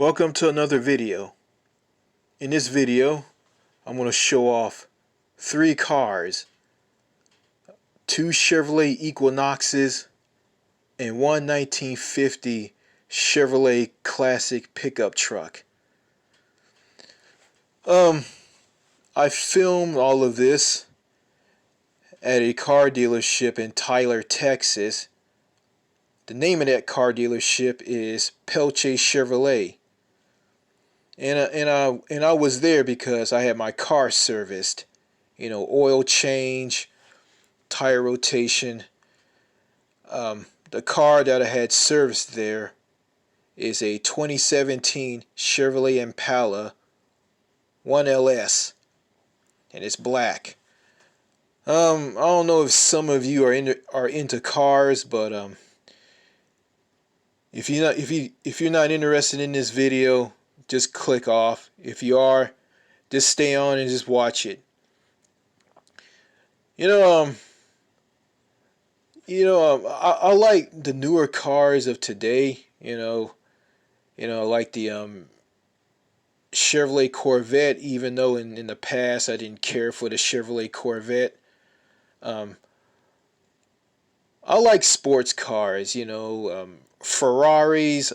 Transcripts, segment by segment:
Welcome to another video. In this video, I'm going to show off 3 cars, 2 Chevrolet Equinoxes, and one 1950 Chevrolet Classic pickup truck. I filmed all of this at a car dealership in Tyler, Texas. The name of that car dealership is Pelche Chevrolet. And I was there because I had my car serviced, oil change, tire rotation. The car that I had serviced there is a 2017 Chevrolet Impala 1LS, and it's black. I don't know if some of you are into cars, but if you're not interested in this video, just click off. If you are, just stay on and just watch it. I like the newer cars of today. Like the Chevrolet Corvette. Even though in the past I didn't care for the Chevrolet Corvette. I like sports cars. Ferraris.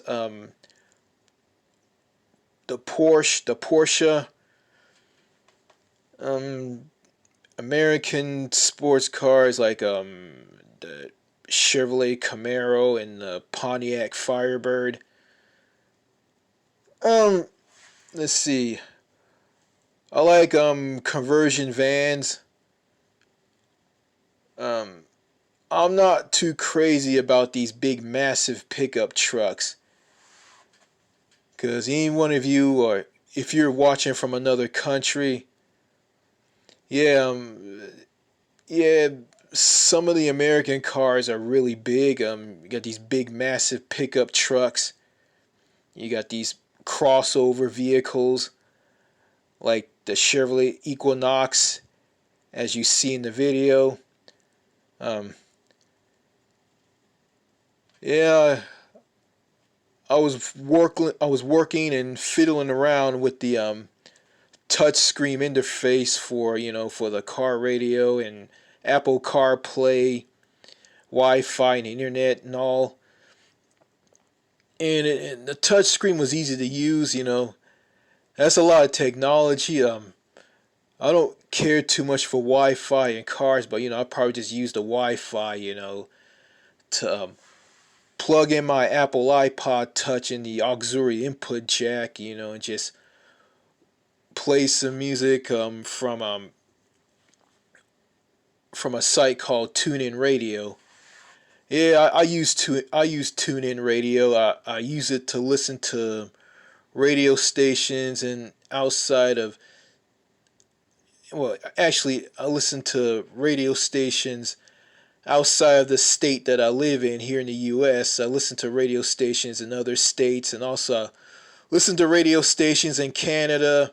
The Porsche. American sports cars like the Chevrolet Camaro and the Pontiac Firebird. Let's see. I like conversion vans. I'm not too crazy about these big massive pickup trucks, because any one of you, or if you're watching from another country, yeah, some of the American cars are really big. You got these big, massive pickup trucks. You got these crossover vehicles like the Chevrolet Equinox, as you see in the video. Yeah, I was working and fiddling around with the touch screen interface for the car radio and Apple CarPlay, Wi-Fi and internet and all. And the touch screen was easy to use. That's a lot of technology. I don't care too much for Wi-Fi in cars, but I probably just use the Wi-Fi, to plug in my Apple iPod Touch in the auxiliary input jack, and just play some music from a site called TuneIn Radio. Yeah, I use TuneIn Radio. I use it to listen to radio stations and outside of. Well, actually, I listen to radio stations outside of the state that I live in here in the U.S. I listen to radio stations in other states, and also listen to radio stations in Canada,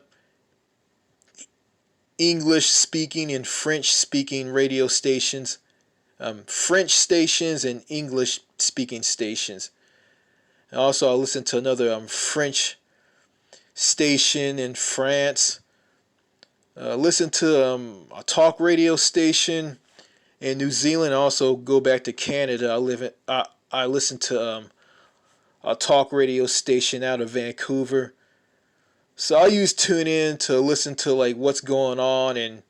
English speaking and French speaking radio stations, French stations and English speaking stations. And also I listen to another French station in France. Listen to a talk radio station in New Zealand. I also go back to Canada. I listen to a talk radio station out of Vancouver. So I use TuneIn to listen to like what's going on and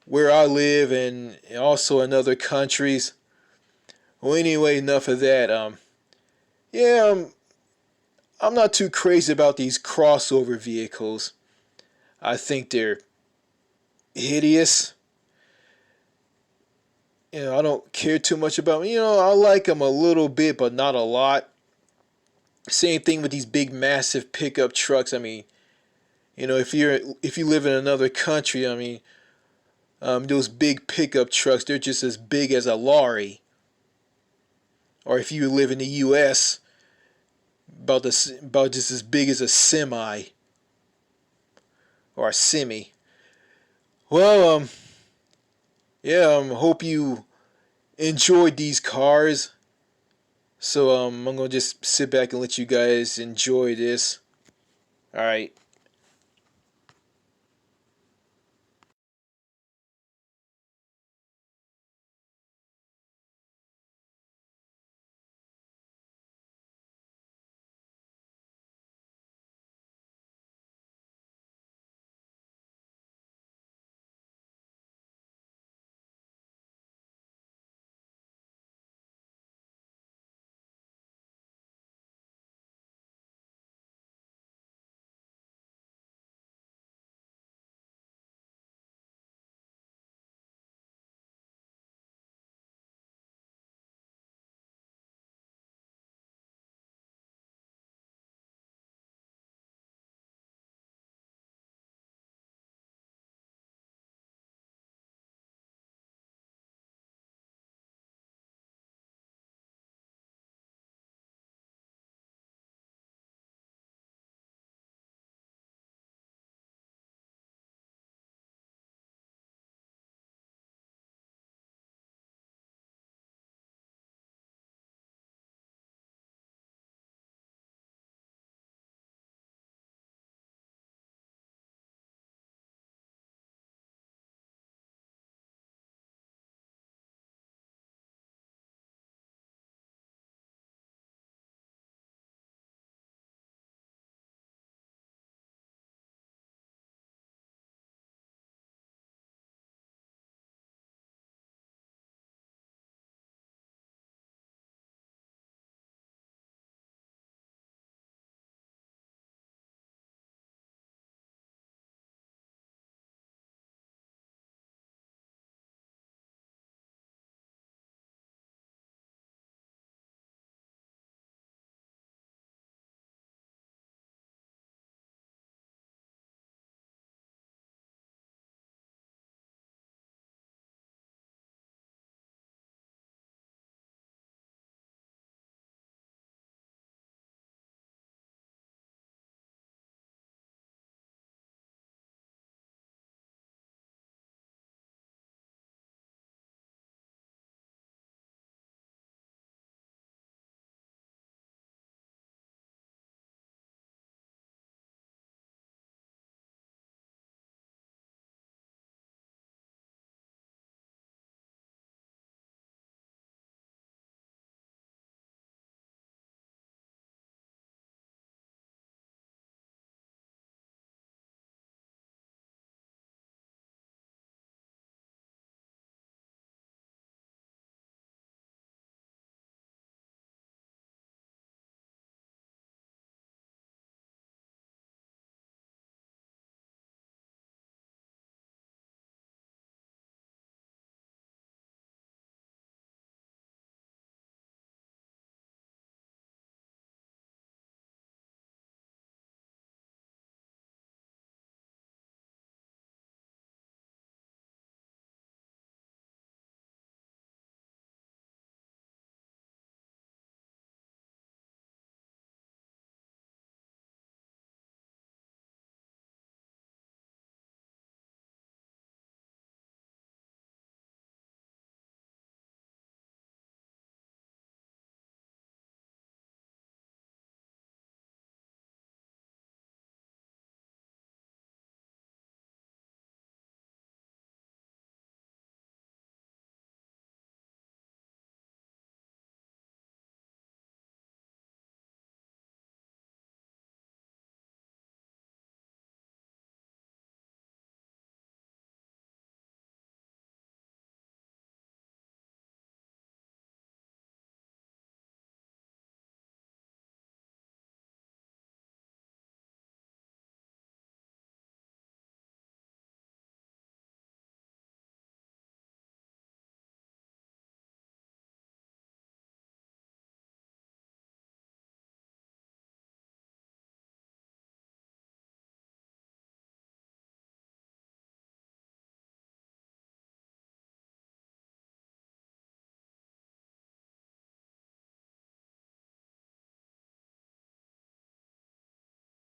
where I live, and also in other countries. Well, anyway, enough of that. I'm not too crazy about these crossover vehicles. I think they're hideous. I don't care too much about them. I like them a little bit, but not a lot. Same thing with these big, massive pickup trucks. I mean, if you live in another country, I mean, those big pickup trucks, they're just as big as a lorry. Or if you live in the U.S., about just as big as a semi or a semi. Well, hope you enjoyed these cars. So I'm gonna just sit back and let you guys enjoy this. All right.